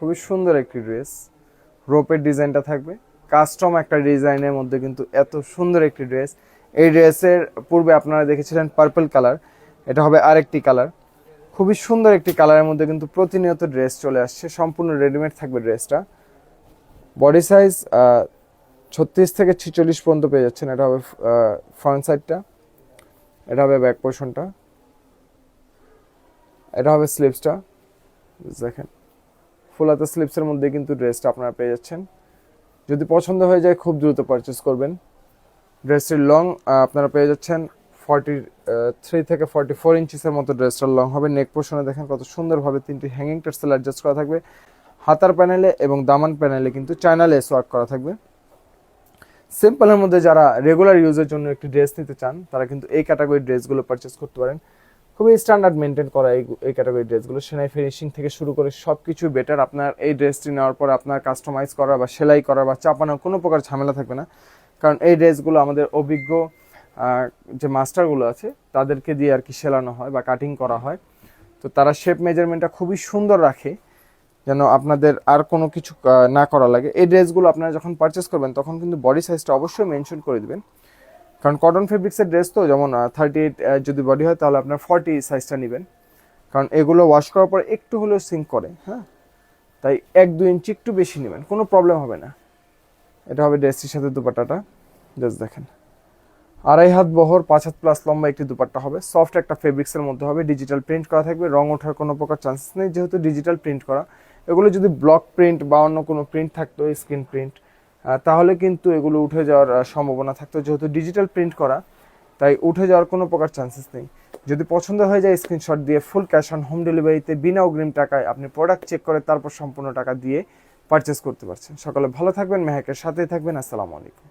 খুবই সুন্দর একটি ড্রেস, রোপের ডিজাইনটা থাকবে, কাস্টম একটা ডিজাইনের মধ্যে কিন্তু এত সুন্দর একটি ড্রেস। এই ড্রেসের পূর্বে আপনারা দেখেছিলেন পার্পল কালার, এটা হবে আরেকটি কালার। খুবই সুন্দর একটি কালারের মধ্যে কিন্তু প্রতিনিয়ত ড্রেস চলে আসছে, সম্পূর্ণ রেডিমেড থাকবে ড্রেসটা। বডি সাইজ 36 থেকে 46 পর্যন্ত পেয়ে যাচ্ছেন। এটা হবে ফ্রন্ট সাইডটা, এটা হবে ব্যাক পোর্শনটা, এটা হবে স্লিভসটা। দেখেন ফুল হাতা স্লিভসের মধ্যে কিন্তু ড্রেসটা আপনারা পেয়ে যাচ্ছেন। যদি পছন্দ হয়ে যায় খুব দ্রুত পারচেস করবেন। ড্রেসটির লং আপনারা পেয়ে যাচ্ছেন 43 থেকে 44 ইঞ্চিসের মতো ড্রেসটার লং হবে। নেক পোর্শনে দেখেন কত সুন্দরভাবে 3টি হ্যাঙ্গিং টার্সেল অ্যাডজাস্ট করা থাকবে। হাতার প্যানেলে এবং দামান প্যানেলে কিন্তু চায়না লেস ওয়ার্ক করা থাকবে। সিম্পলের মধ্যে যারা রেগুলার ইউজের জন্য একটি ড্রেস নিতে চান তারা কিন্তু এই ক্যাটাগরির ড্রেসগুলো পারচেস করতে পারেন। খুবই স্ট্যান্ডার্ড মেনটেন করা এই ক্যাটাগরির ড্রেসগুলো, সেলাই ফিনিশিং থেকে শুরু করে সব কিছু বেটার। আপনার এই ড্রেসটি নেওয়ার পর আপনার কাস্টমাইজ করা বা সেলাই করা বা চাপানোর কোনো প্রকার ঝামেলা থাকবে না, কারণ এই ড্রেসগুলো আমাদের অভিজ্ঞ যে মাস্টারগুলো আছে তাদেরকে দিয়ে আর কি সেলানো হয় বা কাটিং করা হয়। তো তারা শেপ মেজারমেন্টটা খুবই সুন্দর রাখে, যেন আপনাদের আর কোনো কিছু না করা লাগে। এই ড্রেসগুলো আপনারা যখন পারচেস করবেন তখন কিন্তু বডি সাইজটা অবশ্যই মেনশন করে দিবেন, কারণ কটন ফেব্রিক্সের ড্রেস তো, যেমন 38 যদি বডি হয় তাহলে আপনার 40 সাইজটা নেবেন, কারণ এগুলো ওয়াশ করার পর একটু হলেও সিঙ্ক করে। হ্যাঁ, তাই 1-2 ইঞ্চি একটু বেশি নেবেন, কোনো প্রবলেম হবে না। এটা হবে ড্রেসটির সাথে দুপাট্টাটা, জাস্ট দেখেন 2.5 হাত বহর 5 হাত প্লাস লম্বা একটি দুপাট্টা হবে। সফট একটা ফেব্রিক্সের মধ্যে হবে, ডিজিটাল প্রিন্ট করা থাকবে, রং ওঠার কোনো প্রকার চান্সেস নেই যেহেতু ডিজিটাল প্রিন্ট করা। এগুলো যদি ব্লক প্রিন্ট বা অন্য কোনো প্রিন্ট থাকতো, স্ক্রিন প্রিন্ট, তাহলে কিন্তু এগুলো উঠে যাওয়ার সম্ভাবনা থাকতো। যেহেতু ডিজিটাল প্রিন্ট করা তাই উঠে যাওয়ার কোনো প্রকার চান্সেস নেই। যদি পছন্দ হয়ে যায় স্ক্রিনশট দিয়ে ফুল ক্যাশ অন হোম ডেলিভারিতে বিনা অগ্রিম টাকায় আপনি প্রোডাক্ট চেক করে তারপর সম্পূর্ণ টাকা দিয়ে পারচেস করতে পারছেন। সকালে ভালো থাকবেন, মেহেকের সাথেই থাকবেন। আসসালামু আলাইকুম।